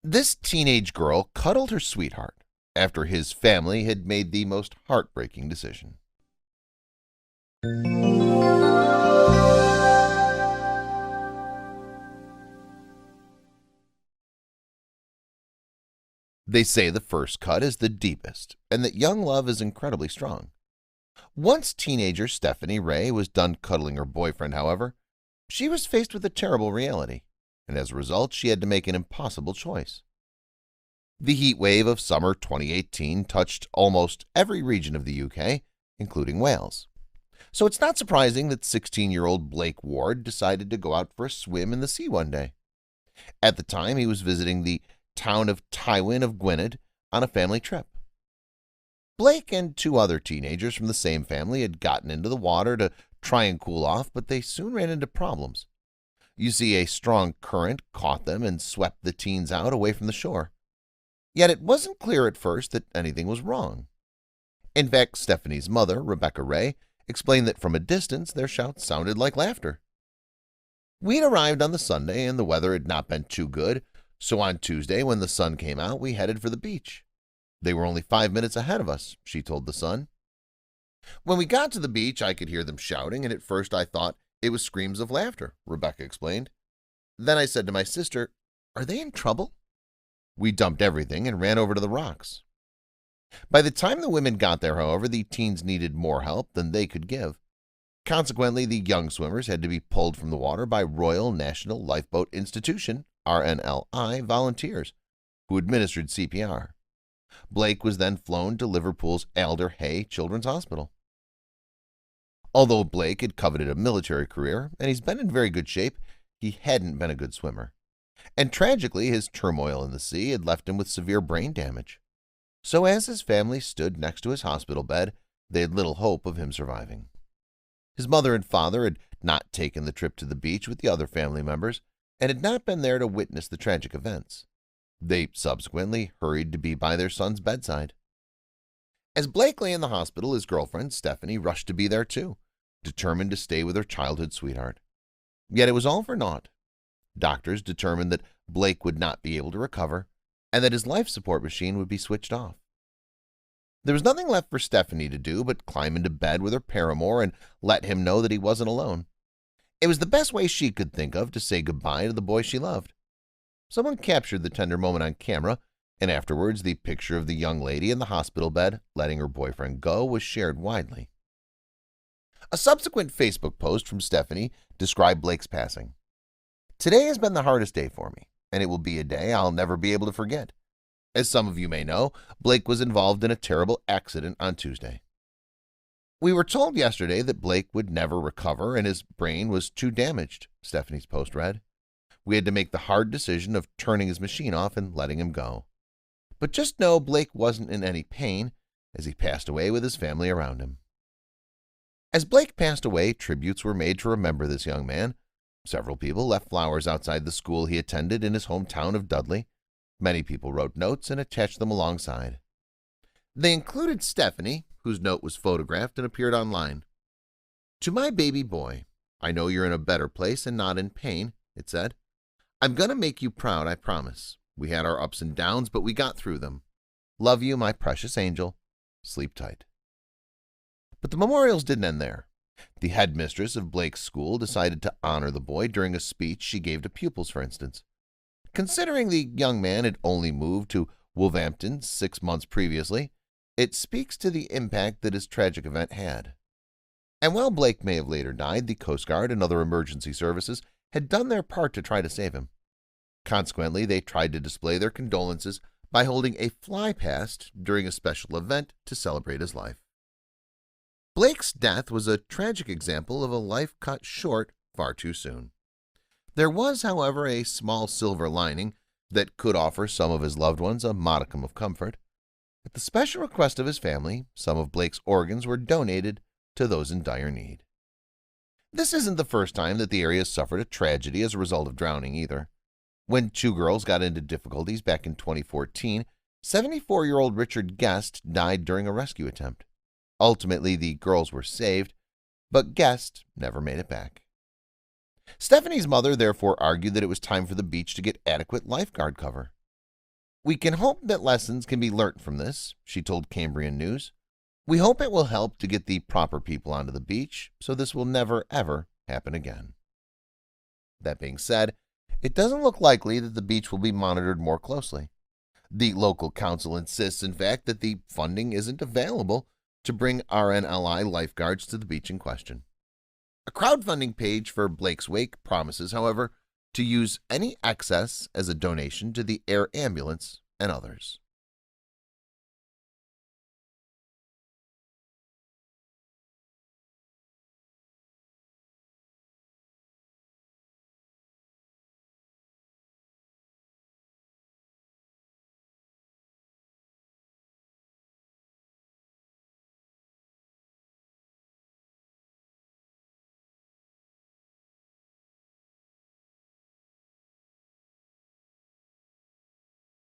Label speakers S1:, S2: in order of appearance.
S1: This teenage girl cuddled her sweetheart after his family had made the most heartbreaking decision. They say the first cut is the deepest and that young love is incredibly strong. Once teenager Stephanie Ray was done cuddling her boyfriend, however, she was faced with a terrible reality, and as a result, she had to make an impossible choice. The heat wave of summer 2018 touched almost every region of the UK, including Wales. So it's not surprising that 16-year-old Blake Ward decided to go out for a swim in the sea one day. At the time, he was visiting the town of Tywyn of Gwynedd on a family trip. Blake and two other teenagers from the same family had gotten into the water to try and cool off, but they soon ran into problems. You see, a strong current caught them and swept the teens out away from the shore. Yet it wasn't clear at first that anything was wrong. In fact, Stephanie's mother, Rebecca Ray, explained that from a distance their shouts sounded like laughter. We'd arrived on the Sunday and the weather had not been too good, so on Tuesday when the sun came out we headed for the beach. They were only 5 minutes ahead of us, she told the Sun. When we got to the beach I could hear them shouting, and at first I thought it was screams of laughter, Rebecca explained. Then I said to my sister, "Are they in trouble?" We dumped everything and ran over to the rocks. By the time the women got there, however, the teens needed more help than they could give. Consequently, the young swimmers had to be pulled from the water by Royal National Lifeboat Institution (RNLI) volunteers, who administered CPR. Blake was then flown to Liverpool's Alder Hey Children's Hospital. Although Blake had coveted a military career, and he's been in very good shape, he hadn't been a good swimmer. And tragically, his turmoil in the sea had left him with severe brain damage. So as his family stood next to his hospital bed, they had little hope of him surviving. His mother and father had not taken the trip to the beach with the other family members and had not been there to witness the tragic events. They subsequently hurried to be by their son's bedside. As Blake lay in the hospital, his girlfriend, Stephanie, rushed to be there too, determined to stay with her childhood sweetheart. Yet it was all for naught. Doctors determined that Blake would not be able to recover and that his life support machine would be switched off. There was nothing left for Stephanie to do but climb into bed with her paramour and let him know that he wasn't alone. It was the best way she could think of to say goodbye to the boy she loved. Someone captured the tender moment on camera, and afterwards the picture of the young lady in the hospital bed letting her boyfriend go was shared widely. A subsequent Facebook post from Stephanie described Blake's passing. "Today has been the hardest day for me, and it will be a day I'll never be able to forget. As some of you may know, Blake was involved in a terrible accident on Tuesday. We were told yesterday that Blake would never recover and his brain was too damaged," Stephanie's post read. "We had to make the hard decision of turning his machine off and letting him go. But just know Blake wasn't in any pain as he passed away with his family around him." As Blake passed away, tributes were made to remember this young man. Several people left flowers outside the school he attended in his hometown of Dudley. Many people wrote notes and attached them alongside. They included Stephanie, whose note was photographed and appeared online. "To my baby boy, I know you're in a better place and not in pain," it said. "I'm going to make you proud, I promise. We had our ups and downs, but we got through them. Love you, my precious angel. Sleep tight." But the memorials didn't end there. The headmistress of Blake's school decided to honor the boy during a speech she gave to pupils, for instance. Considering the young man had only moved to Wolverhampton 6 months previously, it speaks to the impact that his tragic event had. And while Blake may have later died, the Coast Guard and other emergency services had done their part to try to save him. Consequently, they tried to display their condolences by holding a fly past during a special event to celebrate his life. Blake's death was a tragic example of a life cut short far too soon. There was, however, a small silver lining that could offer some of his loved ones a modicum of comfort. At the special request of his family, some of Blake's organs were donated to those in dire need. This isn't the first time that the area suffered a tragedy as a result of drowning either. When two girls got into difficulties back in 2014, 74-year-old Richard Guest died during a rescue attempt. Ultimately, the girls were saved, but Guest never made it back. Stephanie's mother therefore argued that it was time for the beach to get adequate lifeguard cover. "We can hope that lessons can be learnt from this," she told Cambrian News. "We hope it will help to get the proper people onto the beach so this will never, ever happen again." That being said, it doesn't look likely that the beach will be monitored more closely. The local council insists, in fact, that the funding isn't available to bring RNLI lifeguards to the beach in question. A crowdfunding page for Blake's Wake promises, however, to use any excess as a donation to the air ambulance and others.